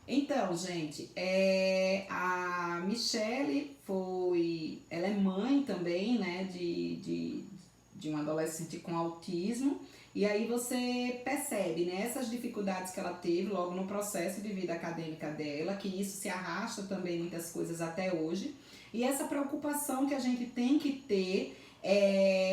Então, gente, a Michele ela é mãe também, né, de um adolescente com autismo. E aí você percebe, né, essas dificuldades que ela teve logo no processo de vida acadêmica dela, que isso se arrasta também muitas coisas até hoje. E essa preocupação que a gente tem que ter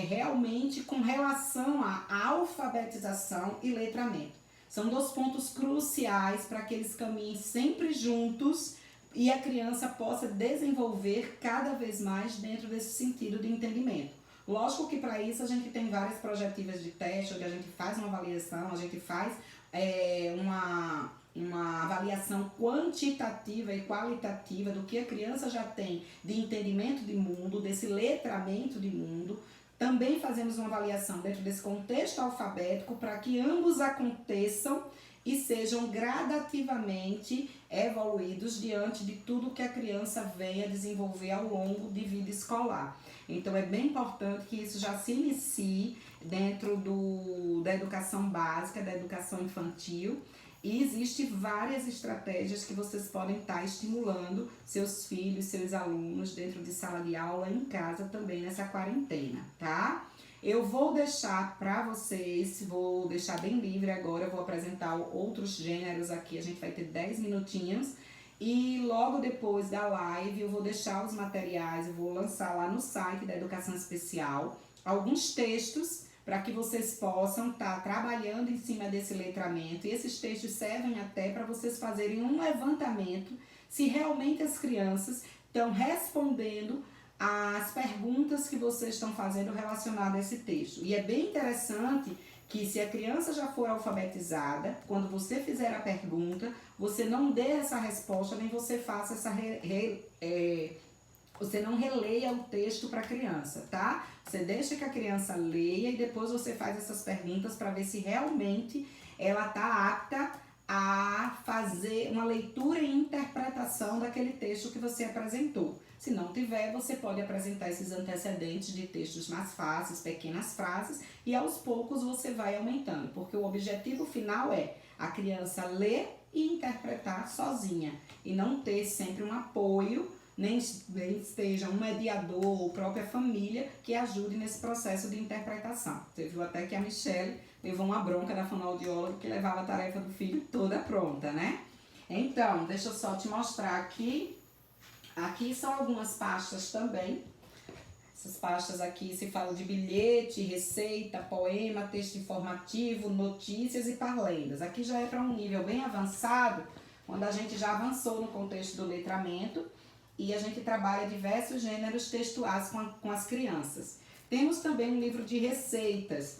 realmente com relação à alfabetização e letramento. São 2 pontos cruciais para que eles caminhem sempre juntos e a criança possa desenvolver cada vez mais dentro desse sentido de entendimento. Lógico que para isso a gente tem várias projetivas de teste, onde a gente faz uma avaliação, a gente faz uma avaliação quantitativa e qualitativa do que a criança já tem de entendimento de mundo, desse letramento de mundo. Também fazemos uma avaliação dentro desse contexto alfabético para que ambos aconteçam e sejam gradativamente evoluídos diante de tudo que a criança venha desenvolver ao longo de vida escolar. Então é bem importante que isso já se inicie dentro da educação básica, da educação infantil. E existem várias estratégias que vocês podem estar estimulando seus filhos, seus alunos dentro de sala de aula, em casa também nessa quarentena, tá? Eu vou deixar para vocês, vou deixar bem livre agora, eu vou apresentar outros gêneros aqui, a gente vai ter 10 minutinhos. E logo depois da live eu vou deixar os materiais, eu vou lançar lá no site da Educação Especial alguns textos para que vocês possam estar trabalhando em cima desse letramento. E esses textos servem até para vocês fazerem um levantamento se realmente as crianças estão respondendo às perguntas que vocês estão fazendo relacionadas a esse texto. E é bem interessante que se a criança já for alfabetizada, quando você fizer a pergunta, você não dê essa resposta, nem você faça essa você não releia o texto para a criança, tá? Você deixa que a criança leia e depois você faz essas perguntas para ver se realmente ela está apta a fazer uma leitura e interpretação daquele texto que você apresentou. Se não tiver, você pode apresentar esses antecedentes de textos mais fáceis, pequenas frases, e aos poucos você vai aumentando, porque o objetivo final é a criança ler e interpretar sozinha, e não ter sempre um apoio, nem esteja um mediador ou própria família que ajude nesse processo de interpretação. Você viu até que a Michele levou uma bronca da fonoaudióloga que levava a tarefa do filho toda pronta, né? Então, deixa eu só te mostrar aqui. Aqui são algumas pastas também. Essas pastas aqui se fala de bilhete, receita, poema, texto informativo, notícias e parlendas. Aqui já é para um nível bem avançado, quando a gente já avançou no contexto do letramento e a gente trabalha diversos gêneros textuais com as crianças. Temos também um livro de receitas.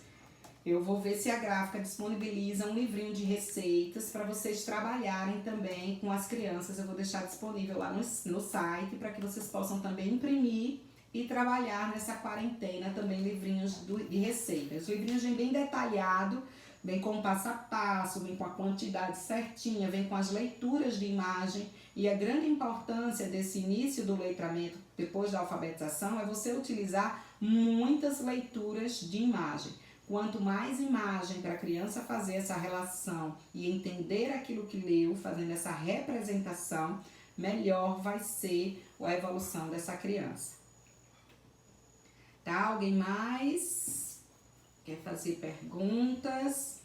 Eu vou ver se a gráfica disponibiliza um livrinho de receitas para vocês trabalharem também com as crianças. Eu vou deixar disponível lá no site para que vocês possam também imprimir e trabalhar nessa quarentena também livrinhos de receitas. Livrinhos bem detalhado Vem com o passo a passo, vem com a quantidade certinha, vem com as leituras de imagem. E a grande importância desse início do letramento, depois da alfabetização, é você utilizar muitas leituras de imagem. Quanto mais imagem para a criança fazer essa relação e entender aquilo que leu, fazendo essa representação, melhor vai ser a evolução dessa criança. Tá? Alguém mais quer fazer perguntas?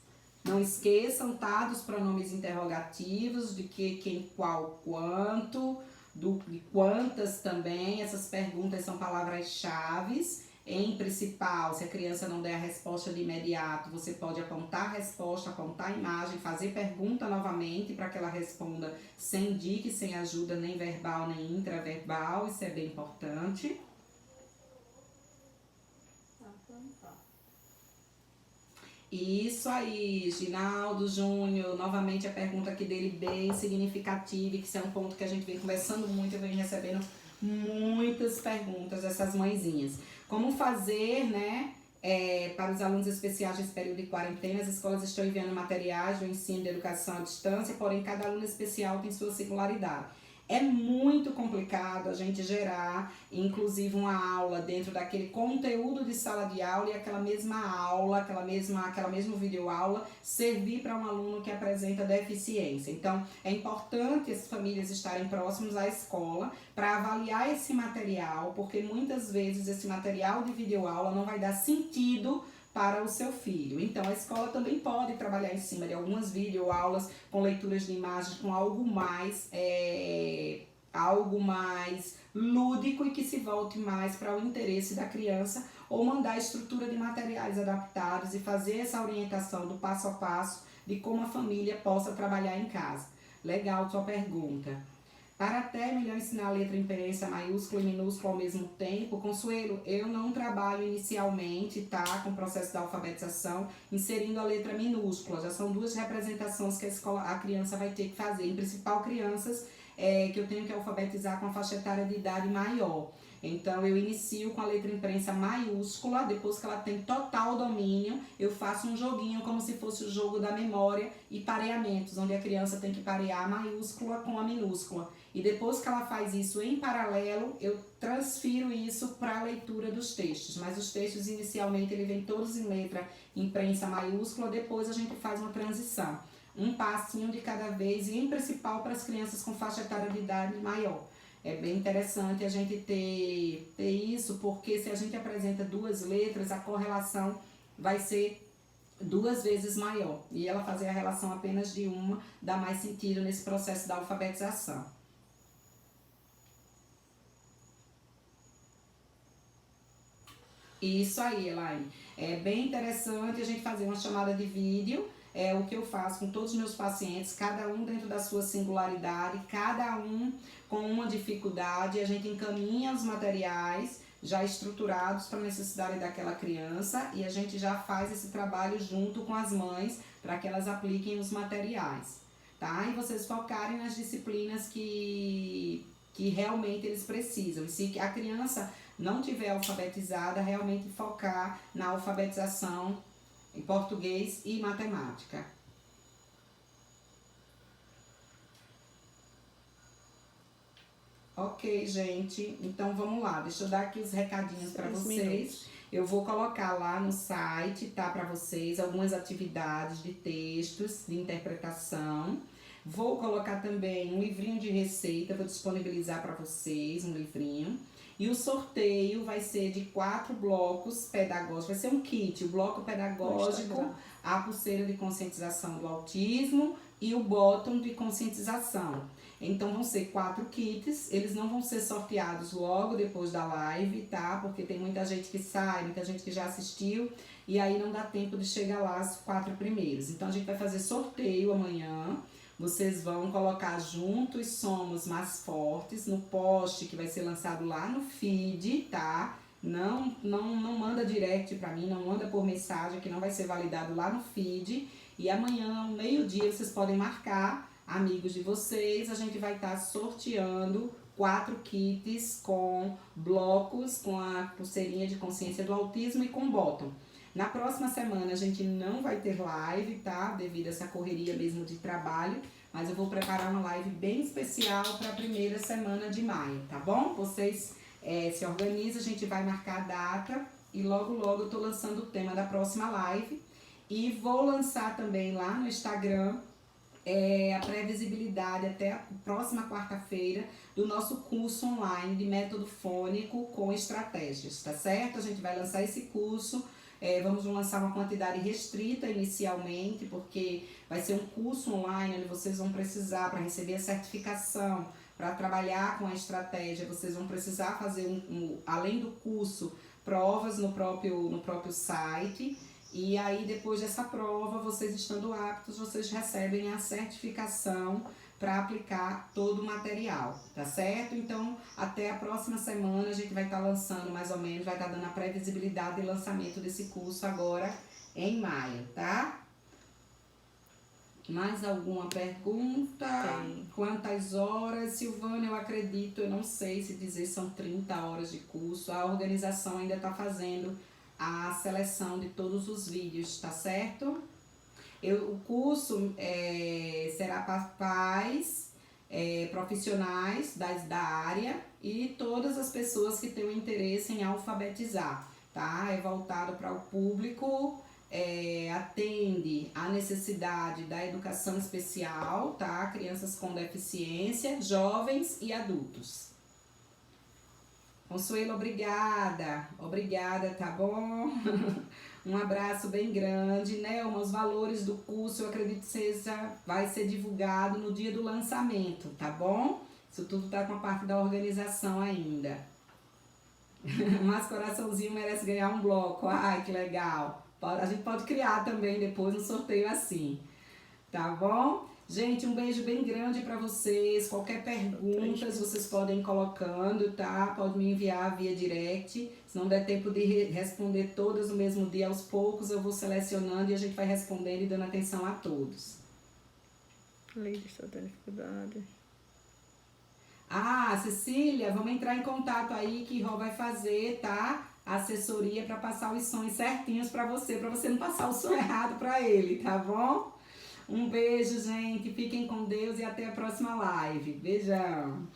Não esqueçam, tá? Dos pronomes interrogativos, de que, quem, qual, quanto, de quantas também. Essas perguntas são palavras-chave. Em principal, se a criança não der a resposta de imediato, você pode apontar a resposta, apontar a imagem, fazer pergunta novamente para que ela responda sem dique, sem ajuda nem verbal nem intraverbal. Isso é bem importante. Isso aí, Ginaldo Júnior, novamente a pergunta aqui dele bem significativa, que isso é um ponto que a gente vem conversando muito, eu venho recebendo muitas perguntas dessas mãezinhas. Como fazer, né, para os alunos especiais nesse período de quarentena? As escolas estão enviando materiais do ensino de educação à distância, porém cada aluno especial tem sua singularidade. É muito complicado a gente gerar, inclusive, uma aula dentro daquele conteúdo de sala de aula e aquela mesma aula, aquela mesma videoaula servir para um aluno que apresenta deficiência. Então, é importante as famílias estarem próximos à escola para avaliar esse material, porque muitas vezes esse material de videoaula não vai dar sentido para o seu filho. Então, a escola também pode trabalhar em cima de algumas videoaulas com leituras de imagens, com algo mais lúdico e que se volte mais para o interesse da criança, ou mandar a estrutura de materiais adaptados e fazer essa orientação do passo a passo de como a família possa trabalhar em casa. Legal sua pergunta. Para até melhor ensinar a letra em imprensa maiúscula e minúscula ao mesmo tempo, Consuelo, eu não trabalho inicialmente, tá, com o processo da alfabetização, inserindo a letra minúscula. Já são duas representações que a criança vai ter que fazer, em principal crianças que eu tenho que alfabetizar com a faixa etária de idade maior. Então, eu inicio com a letra imprensa maiúscula, depois que ela tem total domínio, eu faço um joguinho como se fosse o jogo da memória e pareamentos, onde a criança tem que parear a maiúscula com a minúscula. E depois que ela faz isso em paralelo, eu transfiro isso para a leitura dos textos. Mas os textos, inicialmente, ele vem todos em letra imprensa maiúscula, depois a gente faz uma transição. Um passinho de cada vez, e em principal para as crianças com faixa etária de idade maior. É bem interessante a gente ter isso, porque se a gente apresenta duas letras, a correlação vai ser 2 vezes maior. E ela fazer a relação apenas de uma dá mais sentido nesse processo da alfabetização. Isso aí, Elaine. É bem interessante a gente fazer uma chamada de vídeo. É o que eu faço com todos os meus pacientes, cada um dentro da sua singularidade, cada um com uma dificuldade. A gente encaminha os materiais já estruturados para a necessidade daquela criança e a gente já faz esse trabalho junto com as mães para que elas apliquem os materiais, tá? E vocês focarem nas disciplinas que realmente eles precisam. E se a criança não tiver alfabetizada, realmente focar na alfabetização em português e matemática. Ok, gente. Então, vamos lá. Deixa eu dar aqui os recadinhos para vocês. Eu vou colocar lá no site, tá? Para vocês, algumas atividades de textos, de interpretação. Vou colocar também um livrinho de receita, vou disponibilizar para vocês um livrinho. E o sorteio vai ser de 4 blocos pedagógicos, vai ser um kit, o bloco pedagógico, a pulseira de conscientização do autismo e o bottom de conscientização. Então vão ser 4 kits, eles não vão ser sorteados logo depois da live, tá? Porque tem muita gente que sai, muita gente que já assistiu e aí não dá tempo de chegar lá os 4 primeiros. Então a gente vai fazer sorteio amanhã. Vocês vão colocar Juntos Somos Mais Fortes no post que vai ser lançado lá no feed, tá? Não manda direct pra mim, não manda por mensagem, que não vai ser validado lá no feed. E amanhã, ao meio-dia, vocês podem marcar amigos de vocês. A gente vai estar sorteando 4 kits com blocos, com a pulseirinha de consciência do autismo e com bottom. Na próxima semana a gente não vai ter live, tá? Devido a essa correria mesmo de trabalho. Mas eu vou preparar uma live bem especial para a primeira semana de maio, tá bom? Vocês se organizam, a gente vai marcar a data e logo logo eu tô lançando o tema da próxima live. E vou lançar também lá no Instagram a previsibilidade até a próxima quarta-feira do nosso curso online de método fônico com estratégias, tá certo? A gente vai lançar esse curso, vamos lançar uma quantidade restrita inicialmente, porque vai ser um curso online onde vocês vão precisar, para receber a certificação, para trabalhar com a estratégia, vocês vão precisar fazer, além do curso, provas no próprio site. E aí, depois dessa prova, vocês estando aptos, vocês recebem a certificação para aplicar todo o material, tá certo? Então, até a próxima semana a gente vai estar lançando mais ou menos, vai estar dando a previsibilidade de lançamento desse curso agora em maio, tá? Mais alguma pergunta? Tem. Quantas horas? Silvana, eu acredito, eu não sei se dizer, são 30 horas de curso. A organização ainda está fazendo a seleção de todos os vídeos, tá certo? O curso será para pais, profissionais da área e todas as pessoas que tenham interesse em alfabetizar, tá? É voltado para o público, atende à necessidade da educação especial, tá? Crianças com deficiência, jovens e adultos. Consuelo, obrigada. Obrigada, tá bom? Um abraço bem grande, né? Os valores do curso, eu acredito que vai ser divulgado no dia do lançamento, tá bom? Isso tudo tá com a parte da organização ainda. Mas coraçãozinho merece ganhar um bloco. Ai, que legal. A gente pode criar também depois um sorteio assim, tá bom? Gente, um beijo bem grande pra vocês. Qualquer pergunta, vocês podem ir colocando, tá? Pode me enviar via direct. Se não der tempo de responder todas no mesmo dia, aos poucos eu vou selecionando e a gente vai respondendo e dando atenção a todos. Leide está tendo dificuldade. Ah, Cecília, vamos entrar em contato aí que Rô vai fazer, tá? A assessoria para passar os sonhos certinhos para você não passar o som errado para ele, tá bom? Um beijo, gente. Fiquem com Deus e até a próxima live. Beijão.